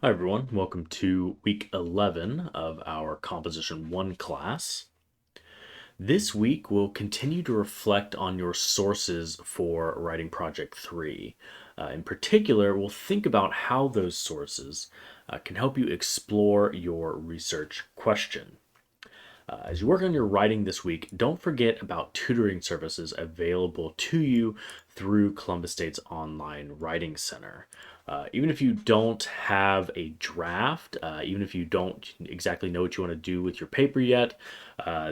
Hi everyone, welcome to week 11 of our Composition 1 class. This week we'll continue to reflect on your sources for writing Project 3. In particular, we'll think about how those sources can help you explore your research question. As you work on your writing this week, don't forget about tutoring services available to you through Columbus State's online writing center. Even if you don't have a draft, even if you don't exactly know what you want to do with your paper yet,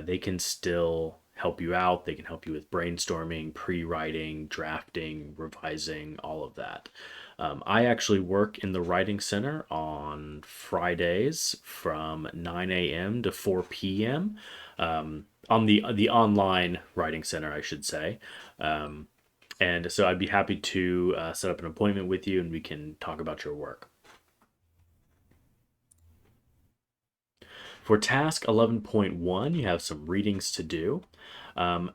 they can still help you out. They can help you with brainstorming, pre-writing, drafting, revising, all of that. I actually work in the Writing Center on Fridays from 9 a.m. to 4 p.m. On the online Writing Center, I should say. And so I'd be happy to set up an appointment with you and we can talk about your work. For task 11.1, you have some readings to do.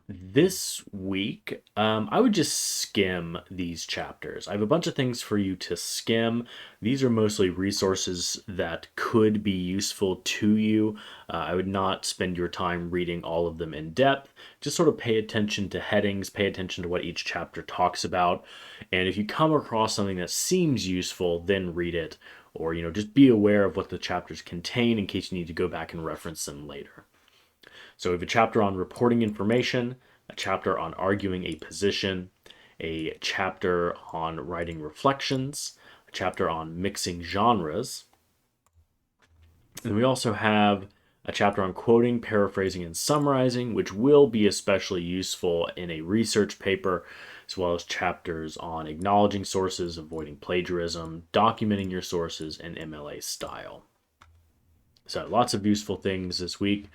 This week, I would just skim these chapters. I have a bunch of things for you to skim. These are mostly resources that could be useful to you. I would not spend your time reading all of them in depth. Just sort of pay attention to headings, pay attention to what each chapter talks about. And if you come across something that seems useful, then read it. Or, just be aware of what the chapters contain in case you need to go back and reference them later. So we have a chapter on reporting information, a chapter on arguing a position, a chapter on writing reflections, a chapter on mixing genres. And we also have a chapter on quoting, paraphrasing, and summarizing, which will be especially useful in a research paper, as well as chapters on acknowledging sources, avoiding plagiarism, documenting your sources, and MLA style. So lots of useful things this week.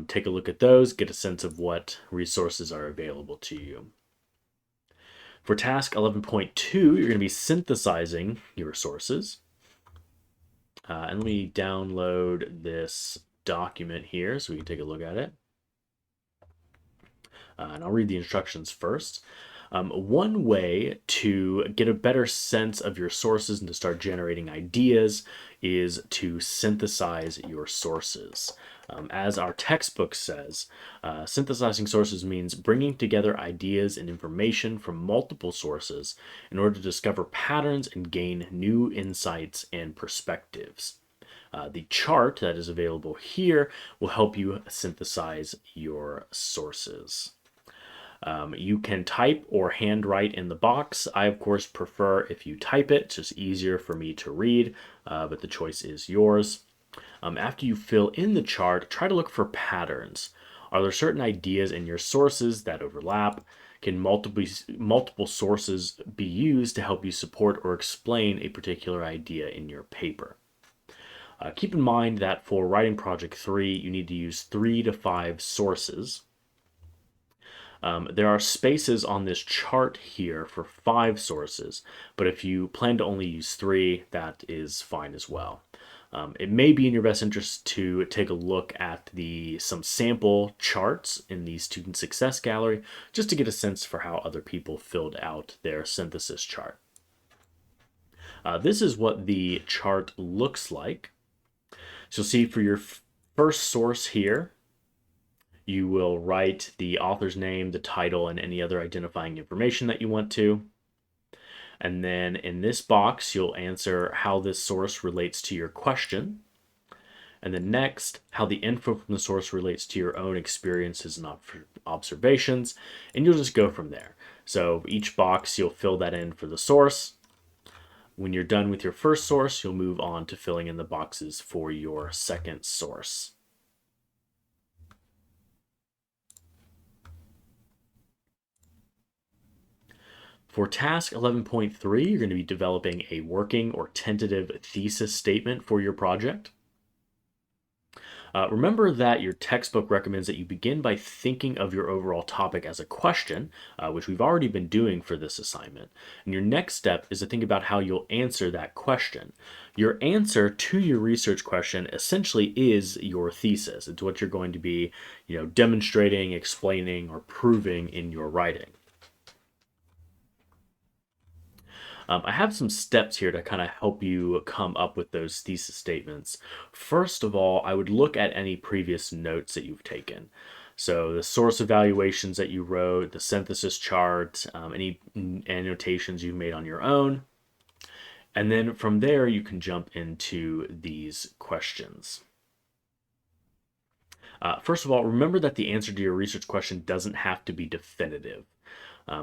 Take a look at those, get a sense of what resources are available to you. For task 11.2, you're going to be synthesizing your sources. And let me download this document here so we can take a look at it. And I'll read the instructions first. One way to get a better sense of your sources and to start generating ideas is to synthesize your sources. As our textbook says, synthesizing sources means bringing together ideas and information from multiple sources in order to discover patterns and gain new insights and perspectives. The chart that is available here will help you synthesize your sources. You can type or handwrite in the box. I, of course, prefer if you type it. It's just easier for me to read, but the choice is yours. After you fill in the chart, try to look for patterns. Are there certain ideas in your sources that overlap? Can multiple sources be used to help you support or explain a particular idea in your paper? Keep in mind that for writing Project 3, you need to use 3 to 5 sources. There are spaces on this chart here for 5 sources, but if you plan to only use 3, that is fine as well. It may be in your best interest to take a look at some sample charts in the Student Success Gallery just to get a sense for how other people filled out their synthesis chart. This is what the chart looks like. So you'll see for your first source here, you will write the author's name, the title, and any other identifying information that you want to. And then in this box, you'll answer how this source relates to your question. And then next, how the info from the source relates to your own experiences and observations. And you'll just go from there. So each box, you'll fill that in for the source. When you're done with your first source, you'll move on to filling in the boxes for your second source. For task 11.3, you're going to be developing a working or tentative thesis statement for your project. Remember that your textbook recommends that you begin by thinking of your overall topic as a question, which we've already been doing for this assignment. And your next step is to think about how you'll answer that question. Your answer to your research question essentially is your thesis. It's what you're going to be, demonstrating, explaining, or proving in your writing. I have some steps here to kind of help you come up with those thesis statements. First of all, I would look at any previous notes that you've taken. So the source evaluations that you wrote, the synthesis chart, any annotations you've made on your own. And then from there, you can jump into these questions. First of all, remember that the answer to your research question doesn't have to be definitive.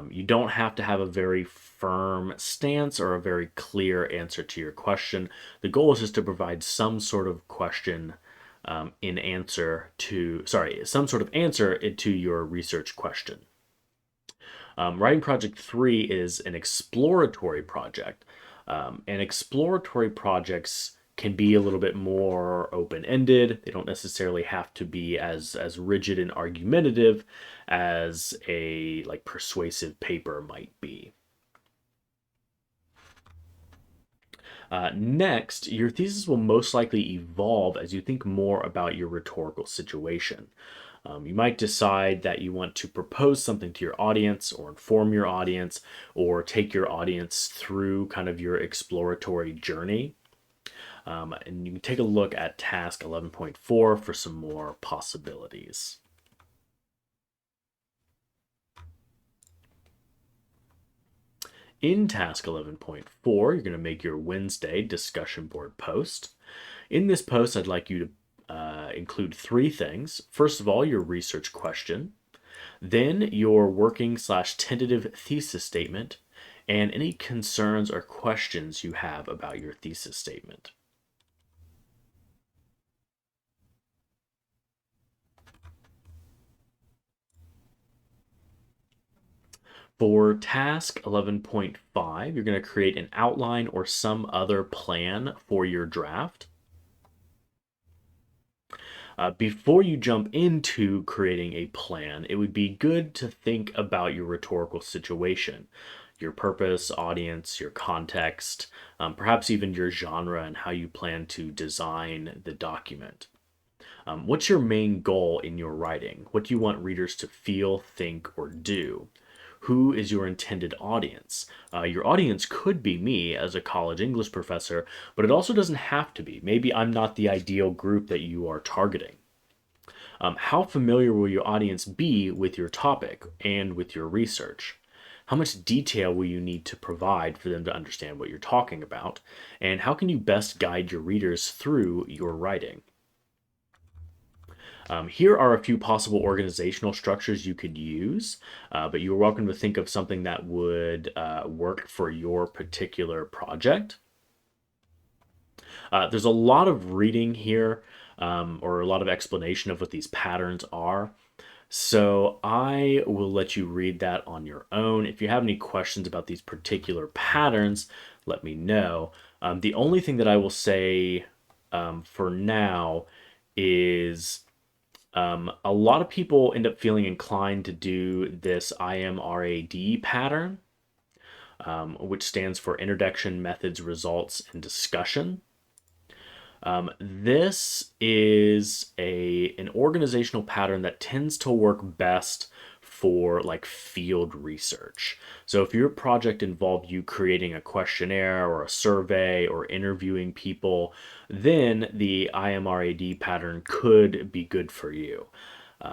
You don't have to have a very firm stance or a very clear answer to your question. The goal is just to provide some sort of question in answer to, sorry, some sort of answer to your research question. Writing project 3 is an exploratory project. And exploratory projects can be a little bit more open-ended. They don't necessarily have to be as rigid and argumentative as a like persuasive paper might be. Next, your thesis will most likely evolve as you think more about your rhetorical situation. You might decide that you want to propose something to your audience or inform your audience or take your audience through kind of your exploratory journey. And you can take a look at task 11.4 for some more possibilities. In task 11.4, you're going to make your Wednesday discussion board post. In this post, I'd like you to include 3 things. First of all, your research question, then your working/tentative thesis statement, and any concerns or questions you have about your thesis statement. For task 11.5, you're going to create an outline or some other plan for your draft. Before you jump into creating a plan, it would be good to think about your rhetorical situation, your purpose, audience, your context, perhaps even your genre and how you plan to design the document. What's your main goal in your writing? What do you want readers to feel, think, or do? Who is your intended audience? Your audience could be me as a college English professor, but it also doesn't have to be. Maybe I'm not the ideal group that you are targeting. How familiar will your audience be with your topic and with your research? How much detail will you need to provide for them to understand what you're talking about? And how can you best guide your readers through your writing? Here are a few possible organizational structures you could use, but you're welcome to think of something that would work for your particular project. There's a lot of reading here, or a lot of explanation of what these patterns are. So I will let you read that on your own. If you have any questions about these particular patterns, let me know. The only thing that I will say for now is a lot of people end up feeling inclined to do this IMRAD pattern, which stands for Introduction, Methods, Results, and Discussion. This is an organizational pattern that tends to work best for like field research. So if your project involved you creating a questionnaire or a survey or interviewing people, then the IMRAD pattern could be good for you.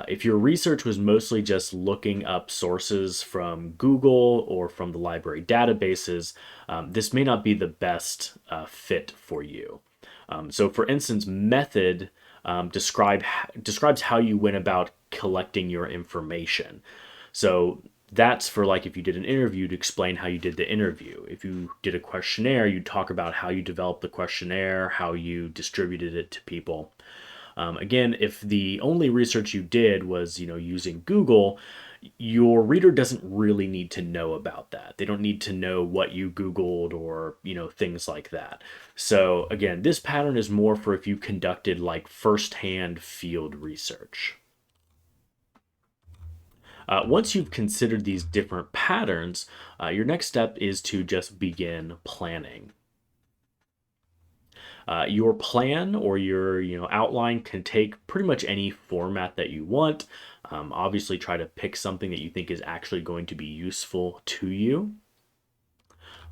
If your research was mostly just looking up sources from Google or from the library databases, this may not be the best fit for you. So for instance, method describes how you went about collecting your information. So that's for like if you did an interview to explain how you did the interview. If you did a questionnaire, you'd talk about how you developed the questionnaire, how you distributed it to people. Again, if the only research you did was, using Google, your reader doesn't really need to know about that. They don't need to know what you Googled or, things like that. So again, this pattern is more for if you conducted like firsthand field research. Once you've considered these different patterns, your next step is to just begin planning. Your plan or your outline can take pretty much any format that you want. Obviously, try to pick something that you think is actually going to be useful to you.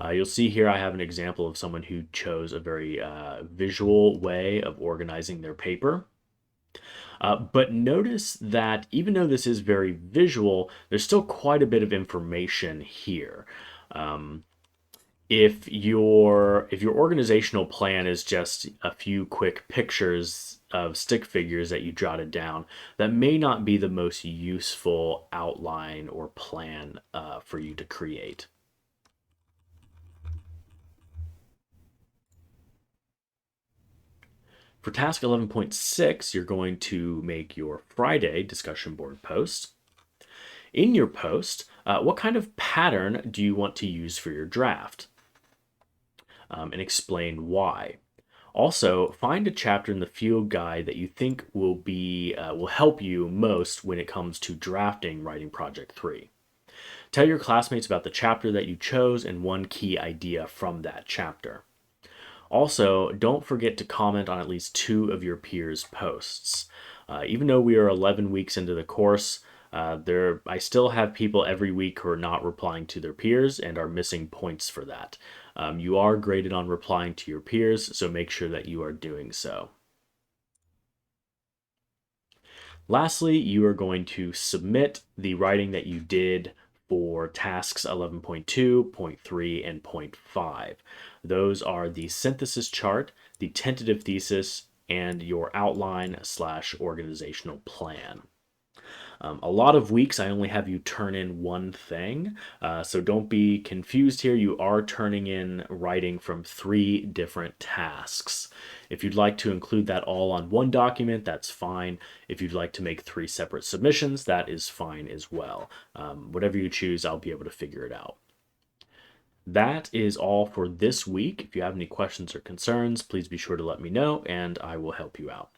You'll see here I have an example of someone who chose a very visual way of organizing their paper. But notice that even though this is very visual, there's still quite a bit of information here. Um, if your organizational plan is just a few quick pictures of stick figures that you jotted down, that may not be the most useful outline or plan for you to create. For task 11.6, you're going to make your Friday discussion board post. In your post, what kind of pattern do you want to use for your draft? And explain why. Also, find a chapter in the field guide that you think will help you most when it comes to drafting writing project 3. Tell your classmates about the chapter that you chose and one key idea from that chapter. Also, don't forget to comment on at least 2 of your peers' posts. Even though we are 11 weeks into the course, I still have people every week who are not replying to their peers and are missing points for that. You are graded on replying to your peers, so make sure that you are doing so. Lastly, you are going to submit the writing that you did for tasks 11.2, point 3, and point 5. Those are the synthesis chart, the tentative thesis, and your outline/organizational plan. A lot of weeks, I only have you turn in one thing. So don't be confused here. You are turning in writing from 3 different tasks. If you'd like to include that all on one document, that's fine. If you'd like to make 3 separate submissions, that is fine as well. Whatever you choose, I'll be able to figure it out. That is all for this week. If you have any questions or concerns, please be sure to let me know and I will help you out.